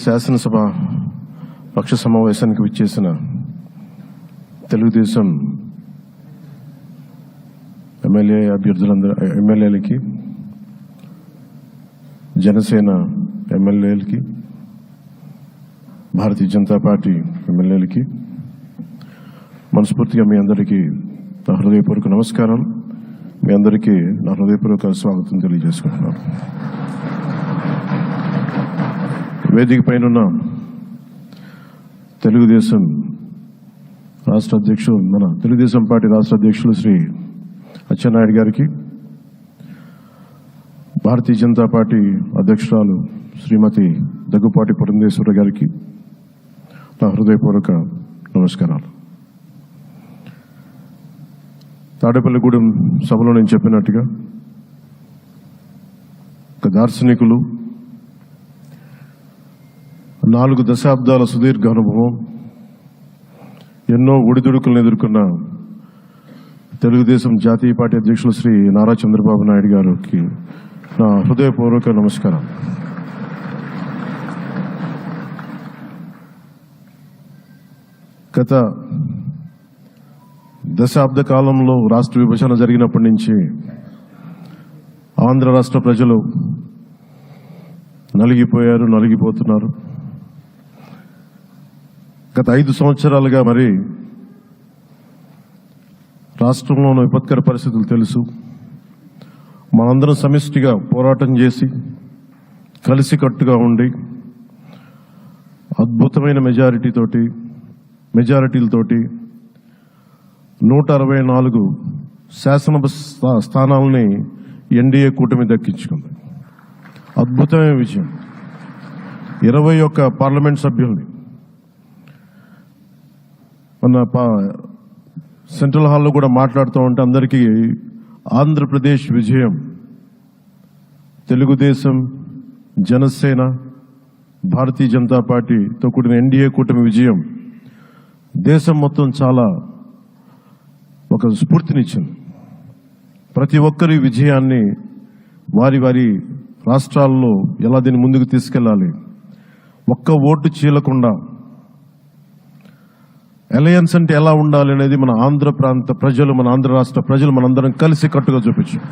శాసనసభ పక్ష సమావేశానికి విచ్చేసిన తెలుగుదేశం ఎమ్మెల్యేలకి, జనసేన ఎమ్మెల్యేలకి, భారతీయ జనతా పార్టీ ఎమ్మెల్యేలకి మనస్ఫూర్తిగా మీ అందరికీ నా హృదయపూర్వక నమస్కారం. మీ అందరికీ నా హృదయపూర్వక స్వాగతం తెలియజేసుకుంటున్నాను. వేదిక పైన తెలుగుదేశం రాష్ట్ర అధ్యక్షులు, మన తెలుగుదేశం పార్టీ రాష్ట్ర అధ్యక్షులు శ్రీ అచ్చెన్నాయుడు గారికి, భారతీయ జనతా పార్టీ అధ్యక్షురాలు శ్రీమతి దగ్గుపాటి పురంధేశ్వరి గారికి నా హృదయపూర్వక నమస్కారాలు. తాడేపల్లిగూడెం సభలో నేను చెప్పినట్టుగా ఒక దార్శనికులు, 4 దశాబ్దాల సుదీర్ఘ అనుభవం, ఎన్నో ఒడిదుడుకులను ఎదుర్కొన్న తెలుగుదేశం జాతీయ పార్టీ అధ్యక్షులు శ్రీ నారా చంద్రబాబు నాయుడు గారికి నా హృదయపూర్వక నమస్కారం. గత దశాబ్ద కాలంలో రాష్ట్ర విభజన జరిగినప్పటి నుంచి ఆంధ్ర రాష్ట్ర ప్రజలు నలిగిపోతున్నారు. గత 5 సంవత్సరాలుగా మరి రాష్ట్రంలోని విపత్కర పరిస్థితులు తెలుసు. మనందరం సమిష్టిగా పోరాటం చేసి కలిసికట్టుగా ఉండి అద్భుతమైన మెజారిటీలతోటి 164 శాసనసభ స్థానాలని ఎన్డీఏ కూటమి దక్కించుకుంది. అద్భుతమైన విజయం. 21 పార్లమెంట్ సభ్యుల్ని మన సెంట్రల్ హాల్లో కూడా మాట్లాడుతూ ఉంటే అందరికీ ఆంధ్రప్రదేశ్ విజయం, తెలుగుదేశం, జనసేన, భారతీయ జనతా పార్టీతో కూడిన ఎన్డీఏ కూటమి విజయం దేశం మొత్తం చాలా ఒక స్ఫూర్తినిచ్చింది. ప్రతి ఒక్కరి విజయాన్ని వారి వారి రాష్ట్రాల్లో ఎలా దీన్ని ముందుకు తీసుకెళ్లాలి, ఒక్క ఓటు చీలకుండా అలయన్స్ అంటే ఎలా ఉండాలి అనేది మన ఆంధ్ర ప్రాంత ప్రజలు, మన ఆంధ్ర రాష్ట్ర ప్రజలు మనందరం కలిసి కట్టుగా చూపించాం.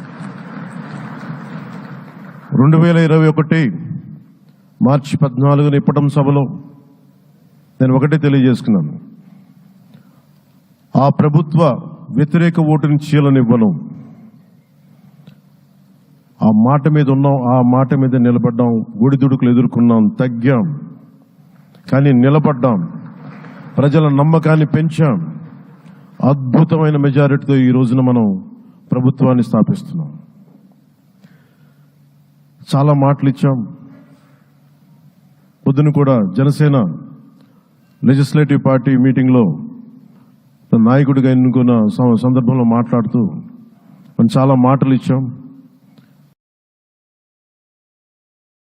2021 మార్చి 14 ఇప్పటం సభలో నేను ఒకటే తెలియజేసుకున్నాను, ఆ ప్రభుత్వ వ్యతిరేక ఓటుని చీలనివ్వను. ఆ మాట మీద ఉన్నాం, ఆ మాట మీద నిలబడ్డాం. ఒడిదుడుకులు ఎదుర్కొన్నాం, తగ్గాం, కానీ నిలబడ్డాం. ప్రజల నమ్మకాన్ని పెంచాం. అద్భుతమైన మెజారిటీతో ఈ రోజున మనం ప్రభుత్వాన్ని స్థాపిస్తున్నాం. చాలా మాటలు ఇచ్చాం. పొద్దున కూడా జనసేన లెజిస్లేటివ్ పార్టీ మీటింగ్లో నాయకుడిగా ఎన్నుకున్న సందర్భంలో మాట్లాడుతూ మనం చాలా మాటలు ఇచ్చాం.